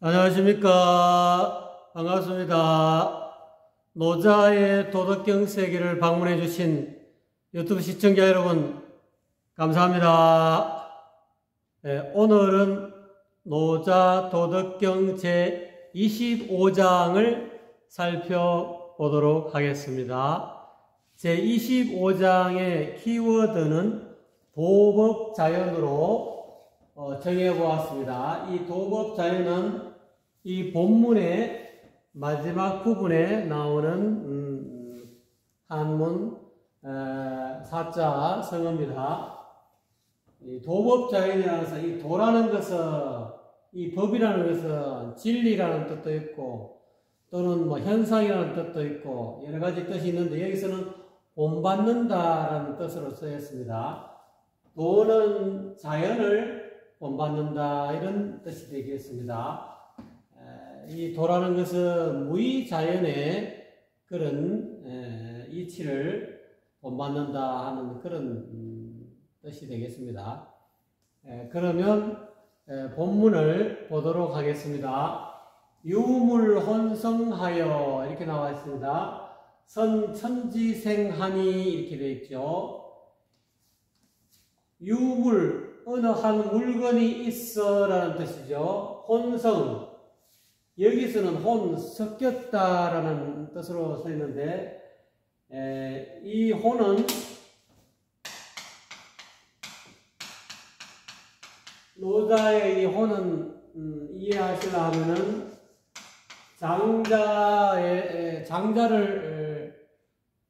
안녕하십니까. 반갑습니다. 노자의 도덕경 세계를 방문해 주신 유튜브 시청자 여러분 감사합니다. 오늘은 노자 도덕경 제 25장을 살펴보도록 하겠습니다. 제 25장의 키워드는 도법자연으로 정해보았습니다. 이 도법자연은 이 본문의 마지막 부분에 나오는 한문 사자 성어입니다. 이 도법자연이라는 것은 이 도라는 것은 이 법이라는 것은 진리라는 뜻도 있고 또는 뭐 현상이라는 뜻도 있고 여러 가지 뜻이 있는데 여기서는 본받는다라는 뜻으로 쓰였습니다. 도는 자연을 본받는다 이런 뜻이 되겠습니다. 이 도라는 것은 무의자연의 그런 이치를 본받는다 하는 그런 뜻이 되겠습니다. 그러면 본문을 보도록 하겠습니다. 유물혼성하여 이렇게 나와 있습니다. 선천지생하니 이렇게 되어 있죠. 유물, 어느 한 물건이 있어 라는 뜻이죠. 혼성, 여기서는 혼, 섞였다라는 뜻으로 써 있는데 이 혼은 노자의 이 혼은 이해하시려면은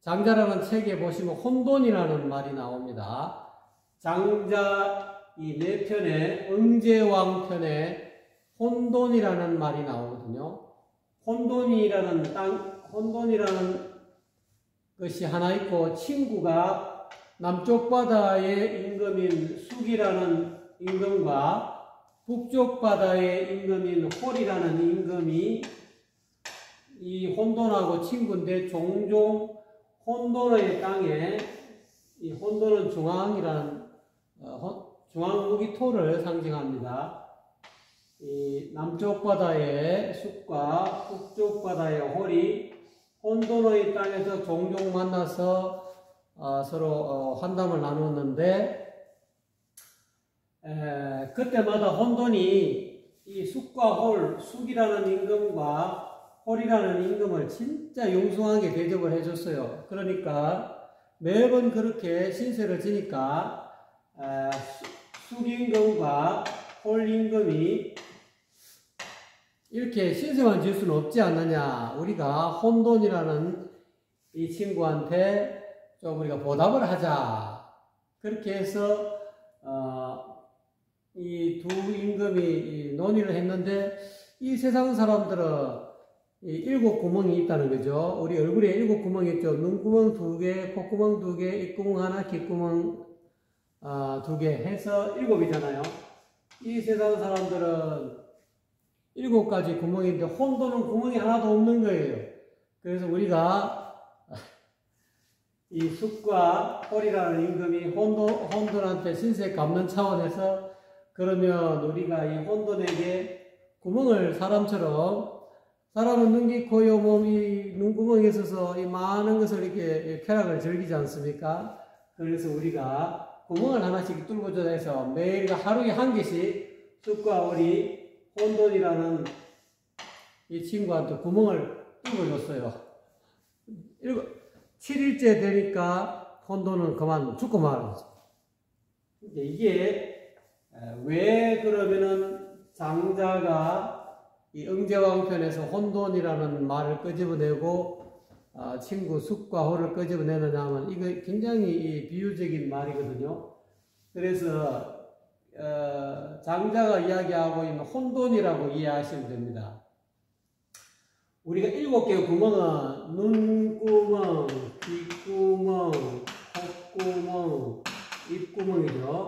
장자라는 책에 보시면 혼돈이라는 말이 나옵니다. 장자 이 네 편에 응제왕 편에 혼돈이라는 말이 나오거든요. 혼돈이라는 것이 하나 있고 친구가 남쪽 바다의 임금인 숙이라는 임금과 북쪽 바다의 임금인 홀이라는 임금이 이 혼돈하고 친구인데 종종 혼돈의 땅에 이 혼돈은 중앙무기토를 상징합니다. 이 남쪽 바다의 숲과 북쪽 바다의 홀이 혼돈의 땅에서 종종 만나서 서로 환담을 나누었는데 그때마다 혼돈이 이 숲과 홀, 숙이라는 임금과 홀이라는 임금을 진짜 용숭하게 대접을 해줬어요. 그러니까 매번 그렇게 신세를 지니까 숙임금과 홀임금이 이렇게 신세만 질 수는 없지 않느냐. 우리가 혼돈이라는 이 친구한테 좀 우리가 보답을 하자. 그렇게 해서 이 두 임금이 논의를 했는데 이 세상 사람들은 이 7구멍이 있다는 거죠. 우리 얼굴에 7구멍이 있죠. 눈구멍 2개, 콧구멍 2개, 입구멍 하나, 귓구멍 2개 해서 7이잖아요. 이 세상 사람들은 7가지 구멍인데 혼돈은 구멍이 하나도 없는 거예요. 그래서 우리가 이 숙과 홀이라는 임금이 혼돈한테 신세 갚는 차원에서 그러면 우리가 이 혼돈에게 구멍을 사람은 눈, 귀, 코, 요, 몸, 이 눈구멍에 있어서 이 많은 것을 이렇게 쾌락을 즐기지 않습니까? 그래서 우리가 구멍을 하나씩 뚫어줘야 해서 매일 하루에 한 개씩 숙과 홀이 혼돈이라는 이 친구한테 구멍을 뚫어줬어요. 7일째 되니까 혼돈은 그만 죽고 말았어. 이게 왜 그러면은 장자가 이 응제왕편에서 혼돈이라는 말을 끄집어내고 친구 숙과 홀을 끄집어내느냐 하면 이거 굉장히 비유적인 말이거든요. 그래서 장자가 이야기하고 있는 혼돈이라고 이해하시면 됩니다. 우리가 7개의 구멍은 눈구멍, 귓구멍, 콧구멍, 입구멍이죠.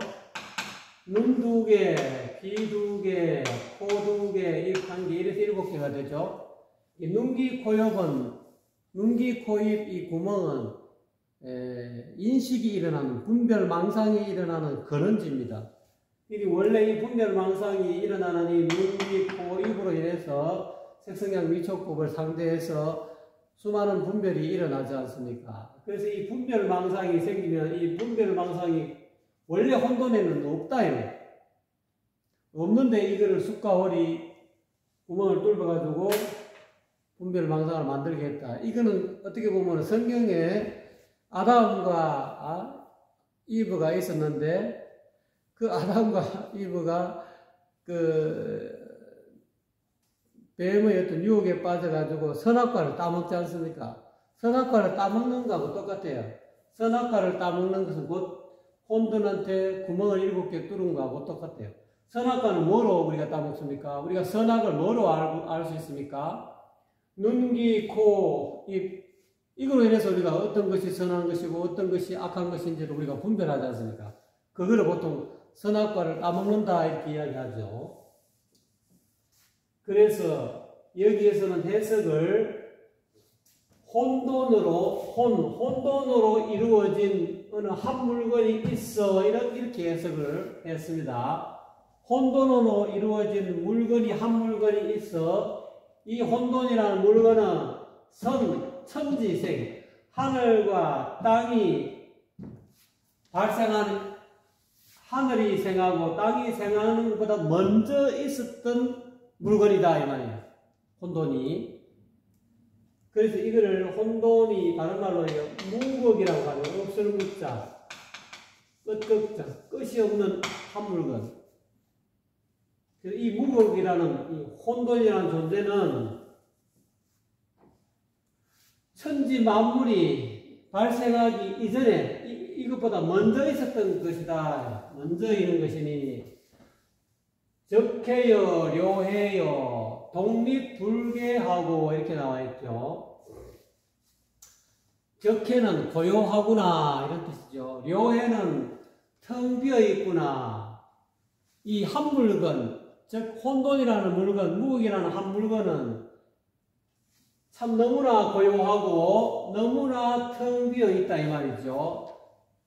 눈 2개, 귀 2개, 코 2개, 입 1개 이래서 7개가 되죠. 이 눈, 귀, 코, 입은 눈, 귀, 코, 입 이 구멍은 인식이 일어나는 분별 망상이 일어나는 근원지입니다. 이 원래 이 분별망상이 일어나는 이 눈, 귀, 코, 입으로 인해서 색성향 미촉법을 상대해서 수많은 분별이 일어나지 않습니까? 그래서 이 분별망상이 생기면 이 분별망상이 원래 혼돈에는 없다 이거. 없는데 이거를 숫과 홀이 구멍을 뚫어가지고 분별망상을 만들게 했다. 이거는 어떻게 보면 성경에 아담과 이브가 있었는데 그 아담과 이브가 그 뱀의 어떤 유혹에 빠져가지고 선악과를 따먹지 않습니까? 선악과를 따먹는 거하고 똑같아요. 선악과를 따먹는 것은 곧 혼돈한테 구멍을 7개 뚫은 거하고 똑같아요. 선악과는 뭐로 우리가 따먹습니까? 우리가 선악을 뭐로 알 수 있습니까? 눈, 귀, 코, 입. 이걸로 인해서 우리가 어떤 것이 선한 것이고 어떤 것이 악한 것인지를 우리가 분별하지 않습니까? 그거를 보통 선악과를 따먹는다 이렇게 이야기하죠. 그래서 여기에서는 해석을 혼돈으로 이루어진 어느 한 물건이 있어 이렇게 해석을 했습니다. 혼돈으로 이루어진 물건이 한 물건이 있어 이 혼돈이라는 물건은 천지생, 하늘과 땅이 발생한 하늘이 생하고 땅이 생하는 것보다 먼저 있었던 물건이다 이 말이에요. 혼돈이. 그래서 이거를 혼돈이 다른 말로 무극이라고 하죠. 없을 무자, 끝극자, 끝이 없는 한 물건. 그래서 이 무극이라는 이 혼돈이라는 존재는 천지 만물이 발생하기 이전에 이것보다 먼저 있었던 것이다. 먼저 있는 것이니 적해요, 료해요, 독립불개하고 이렇게 나와 있죠. 적해는 고요하구나 이런 뜻이죠. 료해는 텅 비어 있구나. 이 한 물건, 즉 혼돈이라는 물건, 무극이라는 한 물건은 참 너무나 고요하고 너무나 텅 비어 있다 이 말이죠.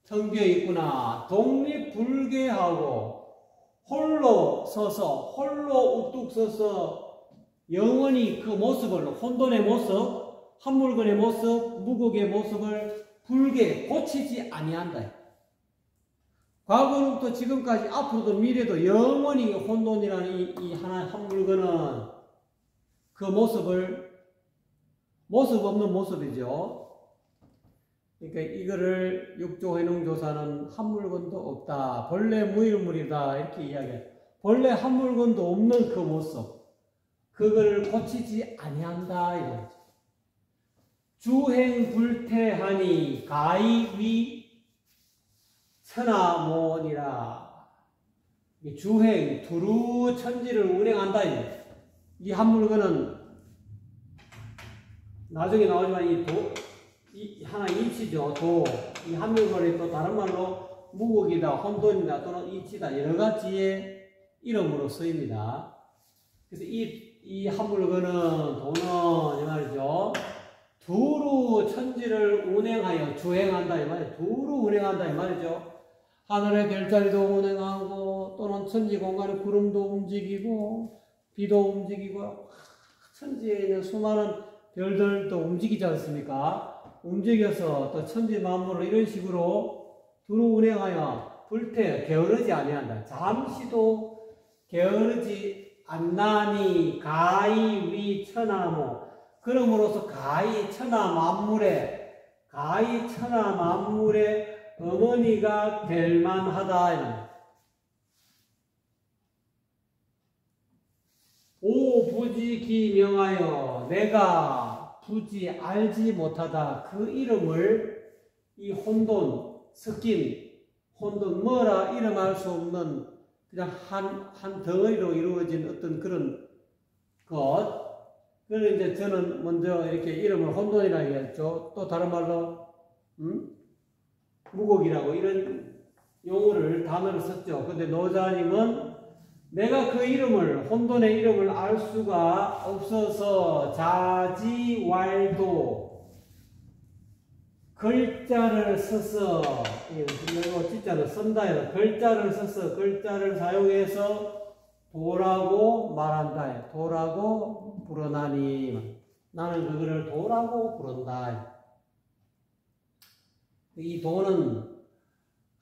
텅 비어 있구나. 독립불개하고 홀로 서서 홀로 우뚝 서서 영원히 그 모습을 혼돈의 모습, 한 물건의 모습, 무극의 모습을 불개 고치지 아니한다. 과거로부터 지금까지 앞으로도 미래도 영원히 혼돈이라는 이 하나 한 물건은 그 모습을 모습 없는 모습이죠. 그러니까 이거를 육조회능조사는 한 물건도 없다. 본래 무일물이다. 이렇게 이야기해요. 본래 한 물건도 없는 그 모습. 그걸 고치지 아니한다. 이거죠. 주행불태하니 가이위 천하모니라. 주행, 두루 천지를 운행한다. 이 한 물건은 나중에 나오지만 이 하나 이치죠. 이 한 물건이 또 다른 말로 무극이다, 혼돈이다 또는 이치다 여러 가지의 이름으로 쓰입니다. 그래서 이 한 물건은 도는 이 말이죠. 두루 천지를 운행하여 주행한다 이 말이죠. 두루 운행한다 이 말이죠. 하늘의 별자리도 운행하고 또는 천지 공간의 구름도 움직이고 비도 움직이고 천지에 있는 수많은 별들도 움직이지 않습니까? 움직여서 또 천지 만물을 이런 식으로 두루 운행하여 불태 게으르지 아니한다. 잠시도 게으르지 않나니 가히 위 천하모. 그러므로서 가히 천하 만물의 어머니가 될 만하다. 오 부지 기명하여 내가 부지 알지 못하다. 그 이름을 이 혼돈 섞인 혼돈 뭐라 이름할 수 없는 그냥 한 덩어리로 이루어진 어떤 그런 것. 그래서 이제 저는 먼저 이렇게 이름을 혼돈이라고 했죠. 또 다른 말로 무곡이라고 이런 용어를 단어를 썼죠. 근데 노자님은 내가 그 이름을 혼돈의 이름을 알 수가 없어서 자지왈도 글자를 써서, 이거 진짜는 쓴다 해서 글자를 써서 글자를 사용해서 도라고 말한다. 도라고 부르나니. 나는 그거를 도라고 부른다. 이 도는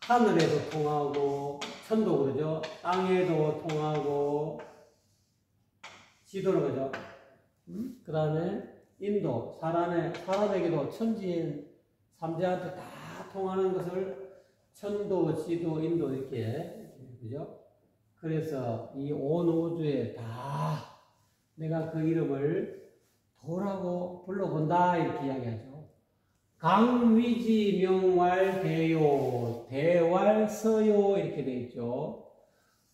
하늘에도 통하고, 천도 그러죠. 땅에도 통하고, 지도로 그죠. 그 다음에 인도, 사람에게도 천지인 삼재한테 다 통하는 것을 천도, 지도, 인도 이렇게, 그죠? 그래서 이 온 우주에 다 내가 그 이름을 도라고 불러본다 이렇게 이야기하죠. 강위지 명왈 대요, 대왈 서요 이렇게 되어 있죠.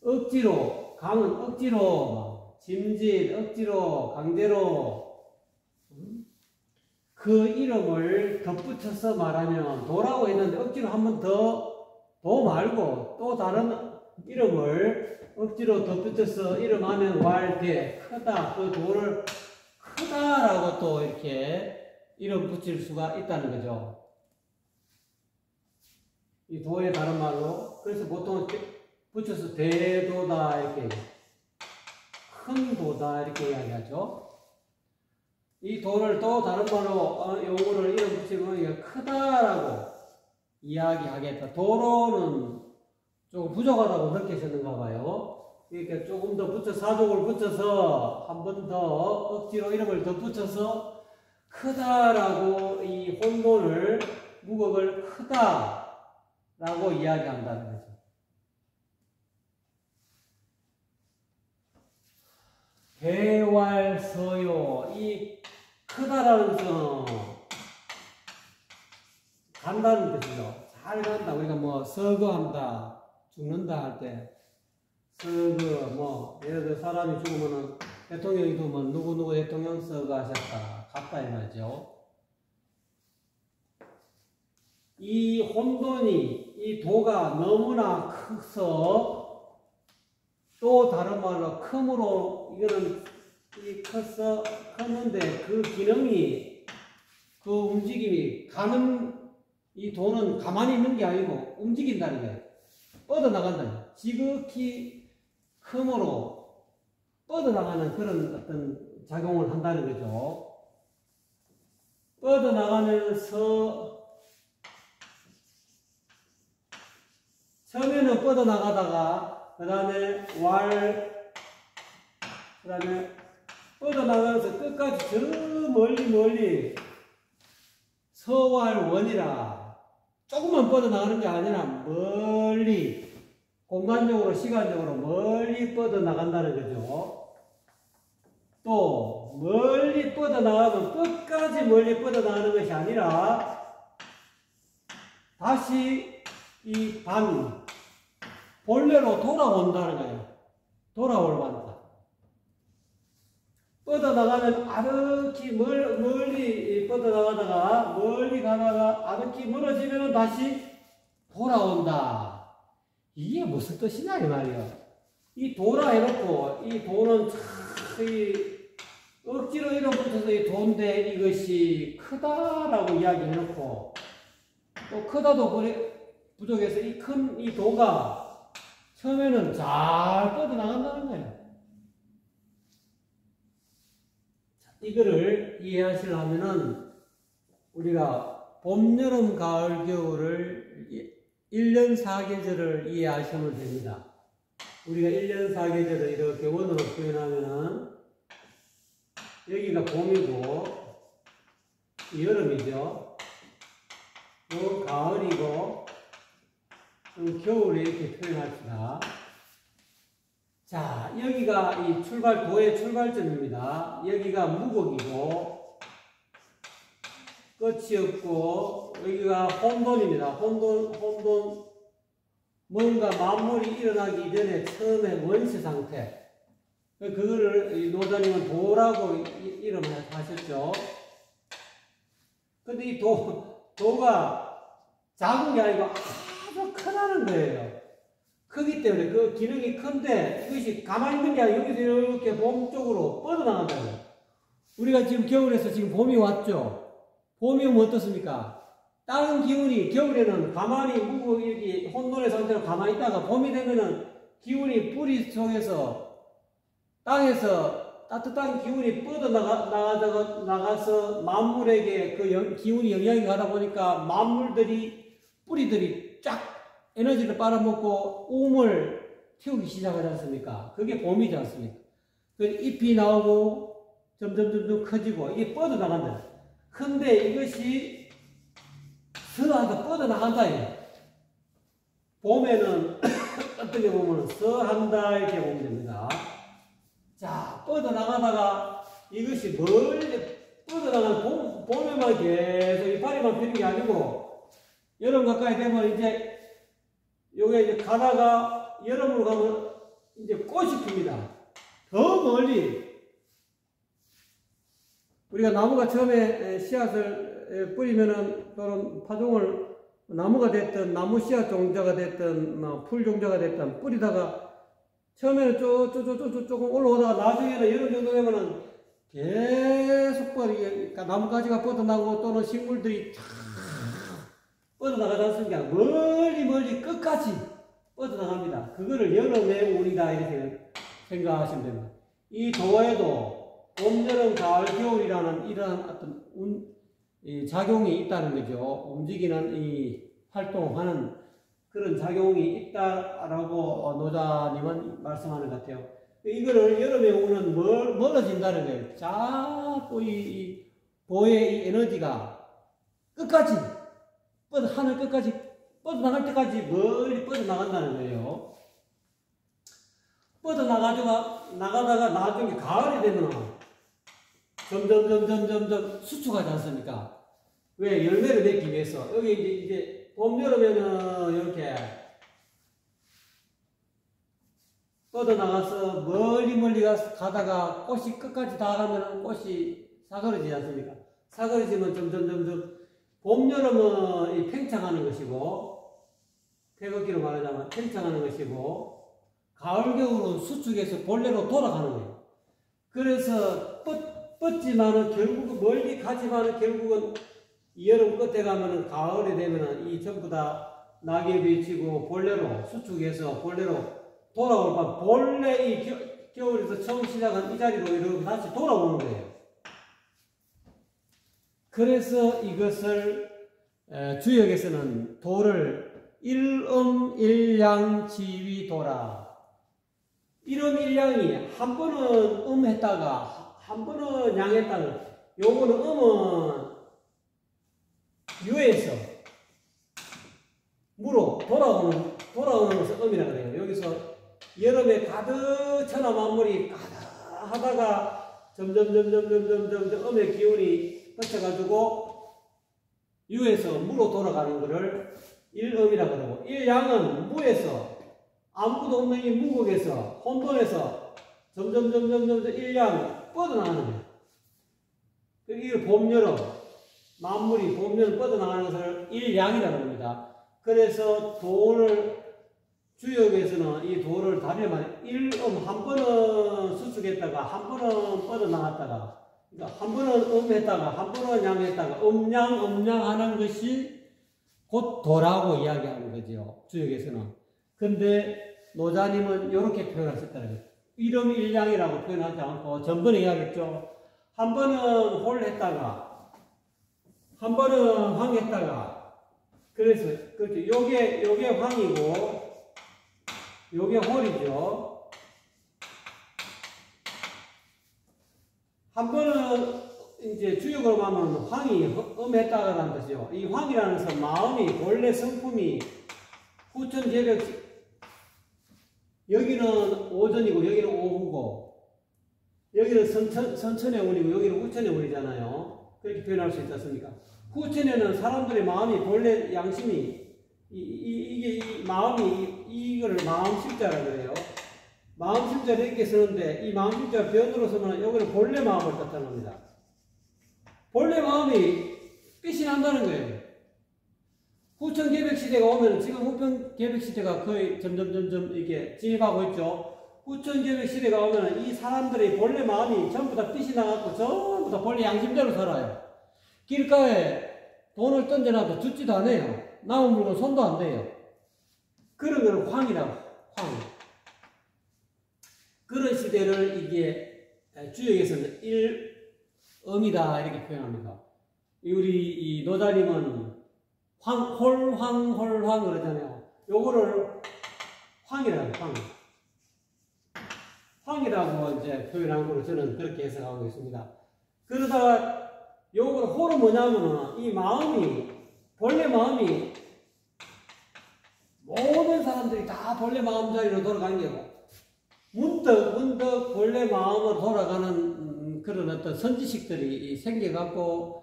억지로, 강은 억지로, 짐짓, 억지로, 강제로 그 이름을 덧붙여서 말하면 도라고 했는데 억지로 한 번 도 말고 또 다른 이름을 억지로 덧붙여서 이름하면 왈대, 크다, 그 도를 크다라고 또 이렇게 이름 붙일 수가 있다는 거죠. 이 도의 다른 말로. 그래서 보통 붙여서 대도다 이렇게, 큰 도다 이렇게 이야기하죠. 이 도를 또 다른 말로 용어를 이름 붙이면 이게 크다라고 이야기하겠다. 도로는 조금 부족하다고 느끼셨는가 봐요. 그러니까 조금 더 붙여, 사족을 붙여서 한 번 더 억지로 이름을 더 붙여서 크다라고 이 혼돈을, 무겁을 크다라고 이야기한다는 거죠. 대왈서요. 이 크다라는 것은 간다는 뜻이죠. 잘 간다. 우리가 뭐 서거한다, 죽는다 할 때 서거, 뭐 예를 들어 사람이 죽으면은 대통령이 두면 누구누구 대통령 서거하셨다, 갔다 이 말이죠. 이 혼돈이, 이 도가 너무나 커서, 또 다른 말로 큼으로, 이거는 이 컸는데 그 기능이, 그 움직임이 이 도는 가만히 있는 게 아니고 움직인다는 거예요. 뻗어나간다. 지극히 큼으로 뻗어나가는 그런 어떤 작용을 한다는 거죠. 뻗어나가면서, 처음에는 뻗어나가다가, 그 다음에 그 다음에 뻗어나가면서 끝까지 저 멀리 서왈원이라, 조금만 뻗어나가는 게 아니라 멀리, 공간적으로 시간적으로 멀리 뻗어나간다는 거죠. 또 멀리 뻗어나가면 끝까지 멀리 뻗어나가는 것이 아니라 다시 이 본래로 돌아온다는 거예요. 돌아올 만다. 뻗어나가면 아득히 멀리 뻗어나가다가 멀리 가다가 아득히 멀어지면 다시 돌아온다. 이게 무슨 뜻이냐 이 말이야. 이 도라 해놓고, 이 도는 억지로 이름 붙여서 이 도인데 이것이 크다라고 이야기해놓고, 또 크다도 부족해서 이 도가 처음에는 잘 뻗어나간다는 거예요. 이거를 이해하시려면은 우리가 봄, 여름, 가을, 겨울을 1년 4계절을 이해하시면 됩니다. 우리가 1년 4계절을 이렇게 원으로 표현하면은 여기가 봄이고 여름이죠. 또 가을이고 겨울에 이렇게 표현합시다. 자, 여기가 이 도의 출발점입니다. 여기가 무곡이고 끝이 없고, 여기가 혼돈입니다. 혼돈, 뭔가 만물이 일어나기 이전에 처음에 원시 상태. 그거를 노자님은 도라고 이름을 하셨죠. 근데 이 도가 작은 게 아니고 아주 크다는 거예요. 크기 때문에 그 기능이 큰데 이것이 가만히 있는 게 아니라 여기서 이렇게 봄 쪽으로 뻗어나간다는 거예요. 우리가 지금 겨울에서 지금 봄이 왔죠. 봄이 오면 어떻습니까? 땅 기운이 겨울에는 가만히 묵고 이렇게 혼돈의 상태로 가만히 있다가 봄이 되면은 기운이 뿌리 속에서 땅에서 따뜻한 기운이 나가서 만물에게 그 기운이 영향이 가다 보니까 만물들이 뿌리들이 쫙 에너지를 빨아먹고 움을 틔우기 시작하지 않습니까? 그게 봄이지 않습니까? 그 잎이 나오고 점점 커지고 이게 뻗어나간다. 근데 이것이 서하다 뻗어나간다. 봄에는 어떻게 보면 서한다 이렇게 보면 됩니다. 자, 뻗어나가다가 이것이 멀리 뻗어나가는 봄에만 계속 이파리만 피는 게 아니고 여름 가까이 되면 이제 요게 이제 가다가 여름으로 가면 이제 꽃이 핍니다. 더 멀리 우리가 나무가 처음에 씨앗을 뿌리면은 또는 파종을 나무가 됐든 나무 씨앗 종자가 됐든 풀 종자가 됐든 뿌리다가 처음에는 조금 올라오다가 나중에는 여름 정도 되면은 계속 그러니까 나뭇가지가 뻗어나고 또는 식물들이 쫙 뻗어나가지 않습니까? 멀리 끝까지 뻗어나갑니다. 그거를 여름의 운이다 이렇게 생각하시면 됩니다. 이 도에도 봄, 여름, 가을, 겨울이라는 이러한 어떤 작용이 있다는 거죠. 움직이는 이 활동하는 그런 작용이 있다라고 노자님은 말씀하는 것 같아요. 이거를 여름에 오는 멀어진다는 거예요. 자꾸 이 보의 이 에너지가 끝까지 하늘 끝까지 뻗어나갈 때까지 멀리 뻗어나간다는 거예요. 나가다가 나중에 가을이 되면 점점 수축하지 않습니까? 왜? 열매를 맺기 위해서. 여기 이제 봄, 여름에는 이렇게 뻗어나가서 멀리 가다가 꽃이 끝까지 다 가면 꽃이 사그러지지 않습니까? 사그러지면 점점 봄, 여름은 이 팽창하는 것이고, 태극기로 말하자면 팽창하는 것이고, 가을, 겨울은 수축해서 본래로 돌아가는 거예요. 그래서 뻗지만은 결국은 멀리 가지만은 결국은 여름 끝에 가면은 가을이 되면은 이 전부 다 낙엽이 치고 본래로 수축해서 본래로 돌아올 바 본래 이 겨울에서 처음 시작한 이 자리로 이렇게 다시 돌아오는 거예요. 그래서 이것을 주역에서는 도를 일음일양지위도라. 일음일양이 한 번은 했다가 한 번은 양했다가 요거는 음은 유에서 무로 돌아오는 것을 음이라고 그래요. 여기서 여름에 가득 천하 만물이 가득하다가 점점 음의 기운이 뻗쳐가지고 유에서 무로 돌아가는 것을 일음이라고 그러고, 일양은 무에서 아무것도 없는 이 무국에서 혼돈에서 점점 일양 뻗어나가는 거예요. 이게 봄, 여름 만물이 봄, 여름 뻗어나가는 것을 일양이라고 합니다. 그래서 도를 주역에서는 이 도를 다리만 한 번은 수축했다가 한 번은 뻗어나갔다가, 그러니까 한 번은 했다가 한 번은 양했다가 음양하는 것이 곧 도라고 이야기하는 거죠. 주역에서는. 근데 노자님은 이렇게 표현하셨다는 거예요. 일음일양이라고 표현하지 않고 전번에 이야기했죠. 한 번은 홀 했다가 한 번은 황 했다가, 그래서 그렇죠. 요게 황이고 요게 홀이죠. 한 번은 이제 주역으로 하면 황이 음했다라는 뜻이요. 이 황이라는 것은 마음이 본래 성품이 후천제벽, 여기는 오전이고 여기는 오후고 여기는 선천의 운이고 여기는 후천의 운이잖아요. 그렇게 표현할 수 있지 않습니까? 후천에는 사람들의 마음이 본래 양심이 이게 마음이 이거를 마음실자라고 그래요. 마음실자를 이렇게 쓰는데 이 마음실자 변으로 쓰면 여기는 본래 마음을 뜻합니다. 본래 마음이 빛이 난다는 거예요. 후천 계백 시대가 오면 지금 후천 계백 시대가 거의 점점 이렇게 진입하고 있죠. 후천 계백 시대가 오면 이 사람들의 본래 마음이 전부 다 빛이 나갖고 전부 다 본래 양심대로 살아요. 길가에 돈을 던져놔도 죽지도 않아요. 남은 물건 손도 안 대요. 그런 걸 황이라고, 황. 그런 시대를 이게 주역에서는 일엄이다 이렇게 표현합니다. 우리 이 노자님은 홀황 그러잖아요. 요거를 황이라고, 황. 황이라고 이제 표현한 걸로 저는 그렇게 해석하고 있습니다. 그러다가 요걸 홀은 뭐냐면은 이 마음이, 본래 마음이 모든 사람들이 다 본래 마음자리로 돌아가는 게고 문득 본래 마음으로 돌아가는 그런 어떤 선지식들이 생겨갖고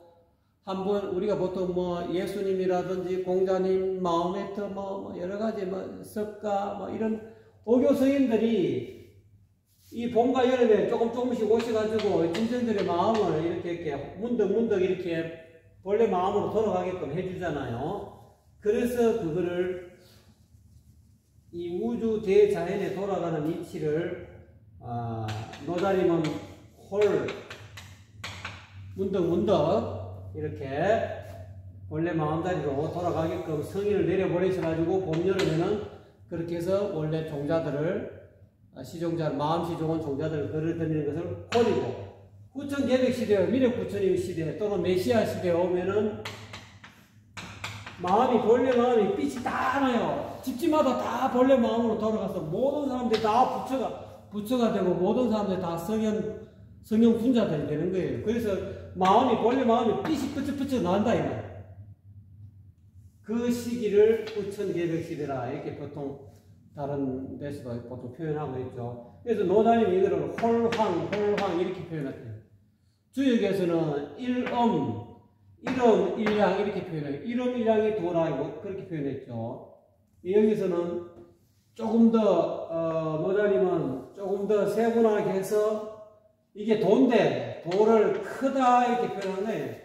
한번 우리가 보통 뭐 예수님이라든지 공자님, 마호메트 뭐 여러 가지 뭐 석가 뭐 이런 오교 스님들이 이 봄과 여름에 조금씩 오셔가지고 진전들의 마음을 이렇게 문득 이렇게 본래 마음으로 돌아가게끔 해주잖아요. 그래서 그거를 이 우주 대자연에 돌아가는 이치를 노자님은 홀 문득 이렇게 원래 마음자리로 돌아가게끔 성인을 내려보내셔가지고 봄 여름에는 그렇게 해서 원래 종자들을 시종자, 마음 시종은 종자들을 걸어드리는 것을 홀이고, 구천 계백 시대, 미륵 부처님 시대 또는 메시아 시대에 오면은 본래 마음이 빛이 다 나요. 집집마다 다 본래 마음으로 돌아가서 모든 사람들이 다 부처가 되고 모든 사람들이 다 성령 분자들이 되는 거예요. 그래서 본래 마음이 빛이 푸쩍푸쩍 난다 이거. 그 시기를 구천 계백 시대라 이렇게 보통 다른 데서도 보통 표현하고 있죠. 그래서 노자님이 이거를 홀황 이렇게 표현했대요. 주역에서는 일양 이렇게 표현해요. 일양이 도라 그렇게 표현했죠. 여기서는 조금 더 노자님은 조금 더 세분하게 해서 이게 도인데 도를 크다 이렇게 표현한 거예요.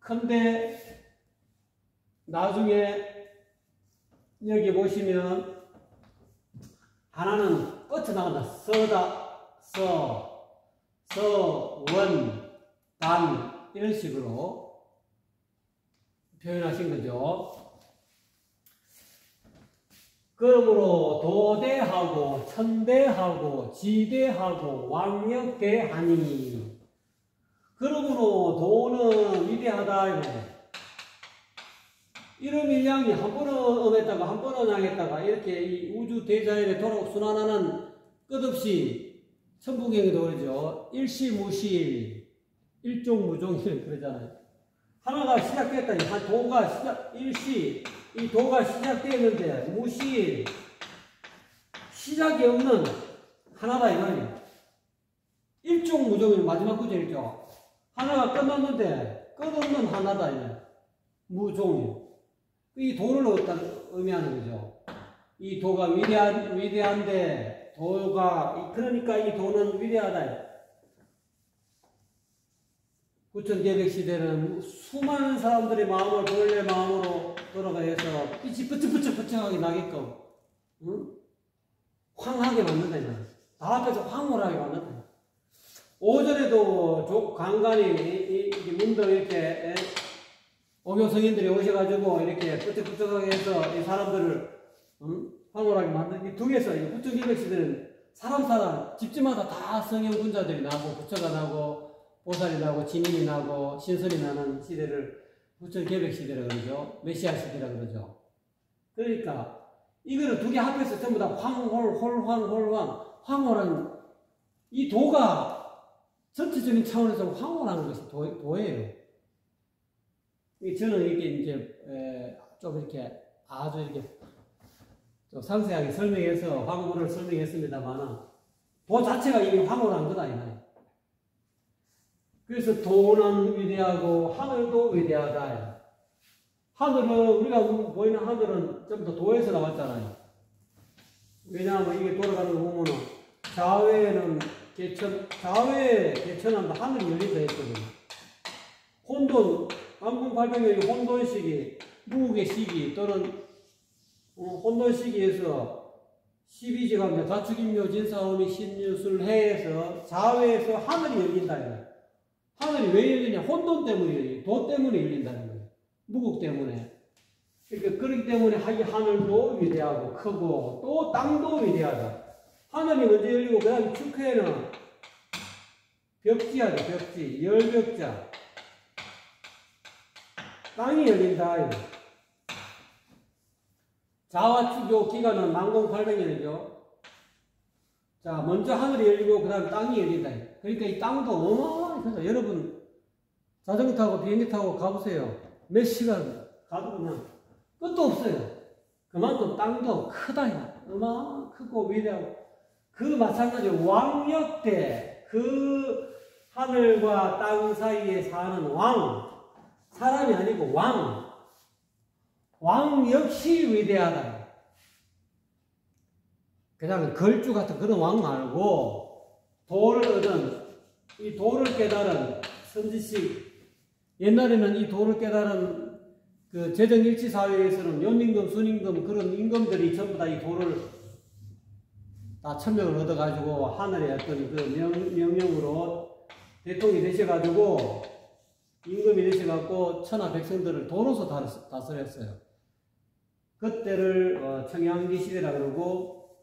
큰데 나중에 여기 보시면 하나는 끝에 나간다. 원, 단 이런 식으로 표현하신 거죠. 그러므로 도대하고 천대하고 지대하고 왕역대하니, 그러므로 도는 위대하다 이런 일량이 한 번은 엄했다가 한 번은 양했다가 이렇게 이 우주 대자연에 돌아오고 순환하는 끝없이 천부경에도 그러죠. 일시무실, 일종무종일 그러잖아요. 하나가 시작됐다. 한 도가 이 도가 시작되었는데 무실, 시작이 없는 하나다 이 말이에요. 일종무종일 마지막 구절이죠. 하나가 끝났는데 끝없는 하나다 이 말이에요. 무종이에요. 이 도를 어떤 의미하는 거죠. 이 도가 위대한데 그러니까 이 도는 위대하다. 구천계백 시대는 수많은 사람들의 마음을 본래 마음으로 돌아가서 빛이 부쩍부쩍하게 나게끔 황하게 만든다. 다 앞에서 황홀하게 만든다. 오전에도 간간히 문득 이렇게 오교 성인들이 오셔가지고 이렇게 부쩍부쩍하게 해서 이 사람들을 황홀하게 만든 이 둥에서 구천계백 시대는 사람 집집마다 다 성령 군자들이 나고 부처가 나고 보살이 나고 진인이 나고 신선이 나는 시대를 구천계백 시대라 그러죠. 메시아 시대라 그러죠. 그러니까 이거를 두 개 합해서 전부 다 황홀한 이 도가 전체적인 차원에서 황홀한 것이 도예요. 저는 이렇게 이제 좀 이렇게 아주 이렇게 좀 상세하게 설명해서 황홀을 설명했습니다만 도 자체가 이미 황홀한 거다 이 말이에요. 그래서 도는 위대하고 하늘도 위대하다. 하늘은 우리가 보이는 하늘은 전부 다 도에서 나왔잖아요. 왜냐하면 이게 돌아가는 거 보면은 좌회는 좌회에 개천한다 하늘이 열린다 했거든요. 혼돈 만궁팔병경의 혼돈시기, 무국의 시기 또는 혼돈시기에서 12지갑니다. 다축임묘 진사오미 신유술해에서 좌회에서 하늘이 열린다. 하늘이 왜 열리냐? 혼돈 때문에 열려요. 도 때문에 열린다는 거예요. 무국 때문에. 그러니까 그렇기 때문에 이 하늘도 위대하고 크고 또 땅도 위대하다. 하늘이 먼저 열리고 그 다음에 축해에는 벽지하죠. 벽지. 열벽자. 땅이 열린다. 자와축요 기간은 10,800년이죠. 자, 먼저 하늘이 열리고 그 다음에 땅이 열린다. 그러니까 이 땅도 어마어마하게 크다. 여러분 자전거 타고 비행기 타고 가보세요. 몇 시간 가도 그냥 끝도 없어요. 그만큼 땅도 크다. 어마어마하게 크고 위대하고. 그 마찬가지로 왕역 때 그 하늘과 땅 사이에 사는 왕, 사람이 아니고 왕 역시 위대하다. 그냥 걸주 같은 그런 왕 말고 도를 얻은, 이 도를 깨달은 선지식, 옛날에는 이 도를 깨달은 그 재정일치 사회에서는 연임금, 순임금 그런 임금들이 전부 다 이 도를 다 천명을 얻어가지고 하늘의 어떤 그 명령으로 대통령이 되셔가지고 임금이 되셔갖고 천하 백성들을 도로서 다스렸어요. 그때를 청양기 시대라 그러고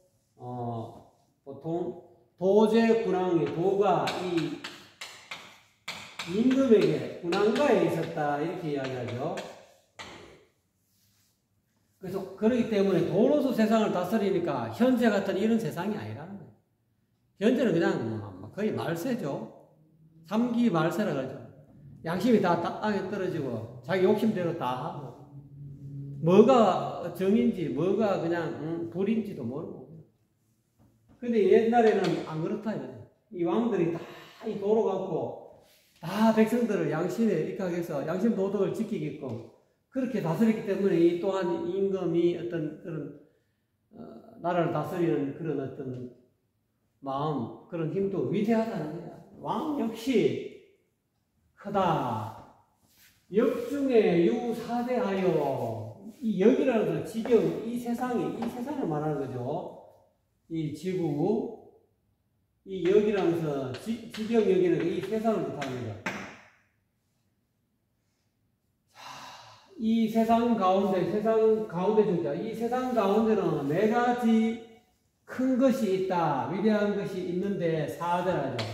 보통 도제 군왕이, 도가 이 임금에게 군왕가에 있었다 이렇게 이야기하죠. 그래서 그렇기 때문에 도로서 세상을 다스리니까 현재 같은 이런 세상이 아니라는 거예요. 현재는 그냥 거의 말세죠. 3기 말세라 그러죠. 양심이 다 땅에 떨어지고 자기 욕심대로 다 하고 뭐가 정인지 뭐가 그냥 불인지도 모르고. 근데 옛날에는 안 그렇다. 이 왕들이 다 이 도로 갖고 다 백성들을 양심에 입각해서 양심 도덕을 지키게끔 그렇게 다스렸기 때문에 이 또한 임금이 어떤 그런 나라를 다스리는 그런 어떤 마음, 그런 힘도 위대하다는 거야. 왕 역시 크다. 역중에 유사대하여. 이 역이라는 건 지경, 이 세상을 말하는 거죠. 이 지구, 이 역이라면서 지경 역에는 이 세상을 뜻하는 거야. 이 세상 가운데 중자, 이 세상 가운데는 네 가지 큰 것이 있다, 위대한 것이 있는데 사대라죠.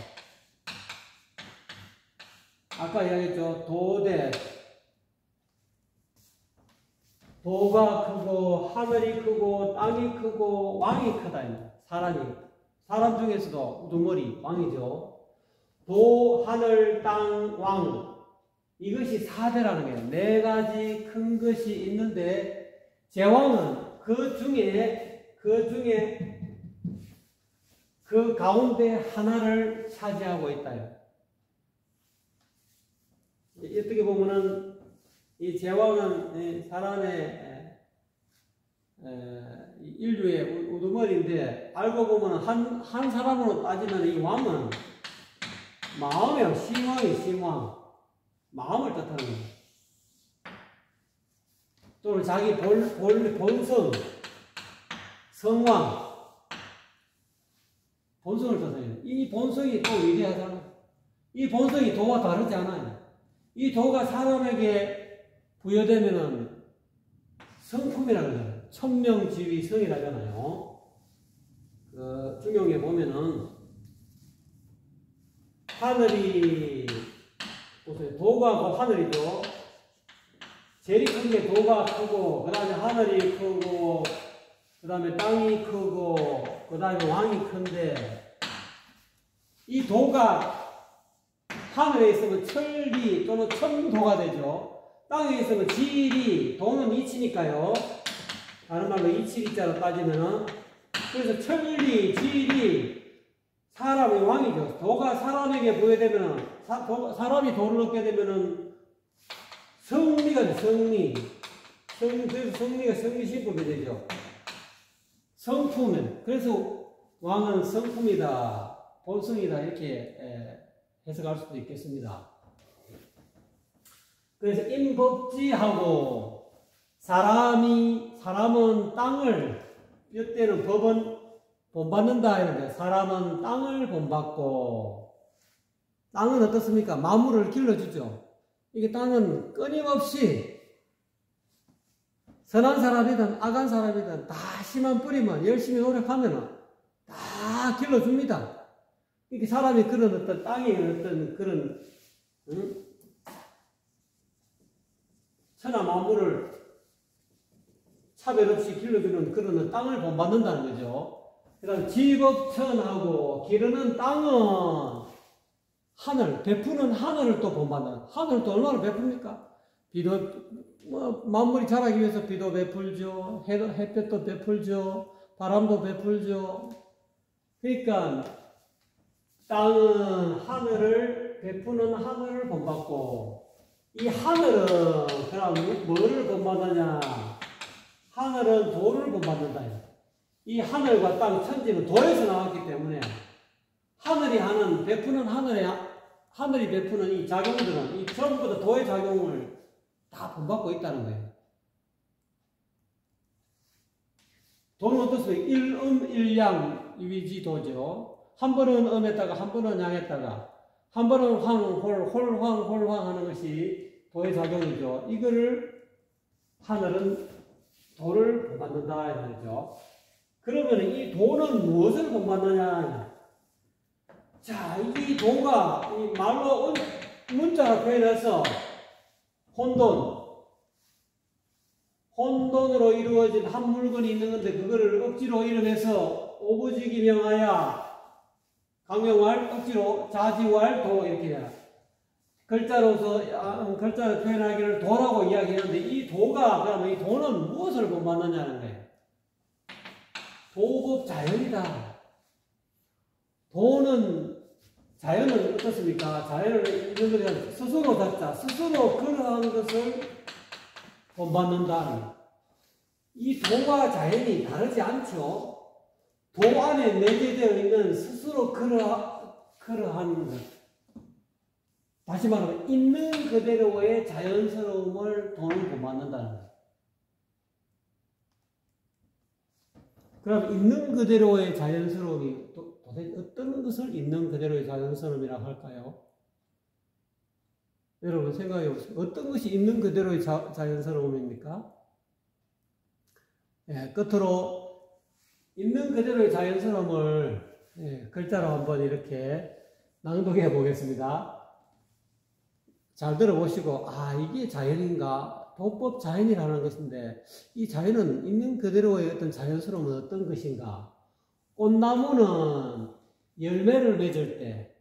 아까 이야기했죠. 도가 크고 하늘이 크고 땅이 크고 왕이 크다. 사람 중에서도 우두머리 왕이죠. 도, 하늘, 땅, 왕. 이것이 사대라는 거예요. 네 가지 큰 것이 있는데 제왕은 그 중에 그 가운데 하나를 차지하고 있다요. 어떻게 보면은 이 제왕은 사람의 인류의 우두머리인데 알고 보면 한 사람으로 따지면 이 왕은 마음이에요. 심왕. 마음을 뜻하는 거예요. 또는 자기 본성, 성왕, 본성을 뜻해요. 이 본성이 또 위대하잖아요. 이 본성이 도와 다르지 않아요. 이 도가 사람에게 부여되면은 성품이라고 그러잖아요. 천명지위성이라잖아요. 그 중용에 보면은 하늘이 보세요. 도가 그 하늘이죠. 제일 큰 게 도가 크고, 그 다음에 하늘이 크고, 그 다음에 땅이 크고, 그 다음에 왕이 큰데, 이 도가 하늘에 있으면 천리 또는 천도가 되죠. 땅에 있으면 지리, 도는 이치니까요. 다른 말로 이치리자로 따지면은, 그래서 천리, 지리, 사람의 왕이죠. 도가 사람에게 부여되면은, 사람이 도를 얻게 되면은 성리가 돼, 성리. 그래서 성리가 성리신품이 되죠. 성품은. 그래서 왕은 성품이다, 본성이다, 이렇게 해석할 수도 있겠습니다. 그래서 임법지하고 사람은 땅을, 이때는 법은 본받는다 이런데 사람은 땅을 본받고 땅은 어떻습니까? 만물을 길러주죠. 이게 땅은 끊임없이 선한 사람이든 악한 사람이든 다 씨만 뿌리면 열심히 노력하면 다 길러줍니다. 이렇게 사람이 그런 어떤 땅에 어떤 그런 천하 만물을 차별 없이 길러주는 그런 땅을 본받는다는 거죠. 그다음 지법천하고 기르는 땅은 하늘, 베푸는 하늘을 또 본받는. 하늘을 또 얼마나 베풉니까? 비도 만물이 자라기 위해서 비도 베풀죠. 햇볕도 베풀죠. 바람도 베풀죠. 그러니까 땅은 하늘을 베푸는 하늘을 본받고, 이 하늘은 그럼 뭐를 본받느냐? 하늘은 도를 본받는다. 이 하늘과 땅, 천지는 도에서 나왔기 때문에 하늘이 하는 베푸는 하늘이 베푸는 이 작용들은 이 전부 다 도의 작용을 다 본받고 있다는 거예요. 도는 어떻습니까? 일음일양 위지도죠. 한 번은 음했다가 한 번은 양했다가 한 번은 홀황 하는 것이 도의 작용이죠. 이거를 하늘은 도를 본받는다 이 말이죠. 그러면 이 도는 무엇을 본받느냐? 자, 이 도가 이 말로 문자로 표현해서 혼돈으로 이루어진 한 물건이 있는 건데 그거를 억지로 이름해서 오부지기 명하야 강명할 억지로 자지왈 도 이렇게 해야 글자로 표현하기를 도라고 이야기하는데 이 도가 그러면 이 도는 무엇을 본받느냐는 거예요. 도법 자연이다. 도는 자연은 어떻습니까? 자연을 이런 것을 스스로 잡자. 스스로 그러한 것을 본받는다. 이 도와 자연이 다르지 않죠. 도 안에 내재되어 있는 스스로 그러한 것. 다시 말하면 있는 그대로의 자연스러움을 도는 본받는다는 거예요. 그럼 있는 그대로의 자연스러움이 도대체 어떤 것을 있는 그대로의 자연스러움이라고 할까요? 여러분 생각해 보세요. 어떤 것이 있는 그대로의 자연스러움입니까? 예, 끝으로 있는 그대로의 자연스러움을 글자로 한번 이렇게 낭독해 보겠습니다. 잘 들어보시고 이게 자연인가? 도법 자연이라는 것인데 이 자연은 있는 그대로의 어떤 자연스러움은 어떤 것인가? 꽃나무는 열매를 맺을 때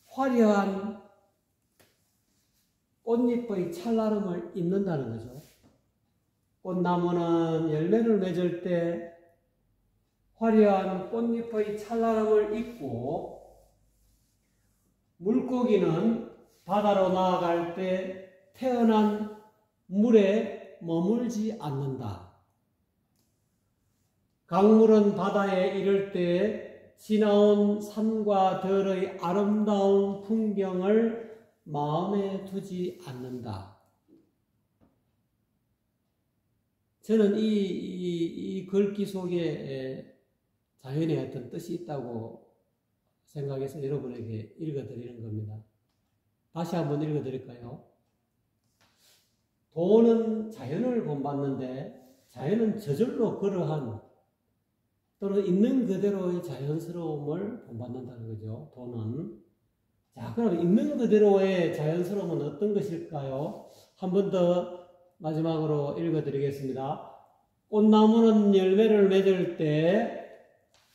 화려한 꽃잎의 찰나름을 잇는다는 거죠. 꽃나무는 열매를 맺을 때 화려한 꽃잎의 찰나름을 잇고 물고기는 바다로 나아갈 때 태어난 물에 머물지 않는다. 강물은 바다에 이를 때 지나온 산과 들의 아름다운 풍경을 마음에 두지 않는다. 저는 이 글귀 속에 자연의 어떤 뜻이 있다고 생각해서 여러분에게 읽어드리는 겁니다. 다시 한번 읽어드릴까요? 도는 자연을 본받는데 자연은 저절로 그러한 또는 있는 그대로의 자연스러움을 본받는다는 거죠. 도는. 자, 그럼 있는 그대로의 자연스러움은 어떤 것일까요? 한 번 더 마지막으로 읽어드리겠습니다. 꽃나무는 열매를 맺을 때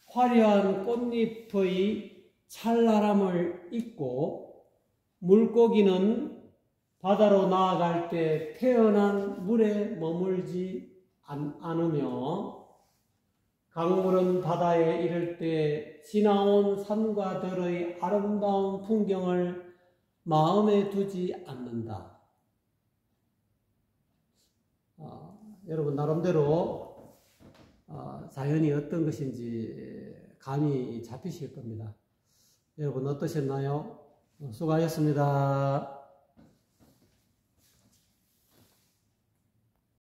화려한 꽃잎의 찰나람을 잇고 물고기는 바다로 나아갈 때 태어난 물에 머물지 않으며 강물은 바다에 이를 때 지나온 산과 들의 아름다운 풍경을 마음에 두지 않는다. 여러분 나름대로 자연이 어떤 것인지 감이 잡히실 겁니다. 여러분 어떠셨나요? 수고하셨습니다.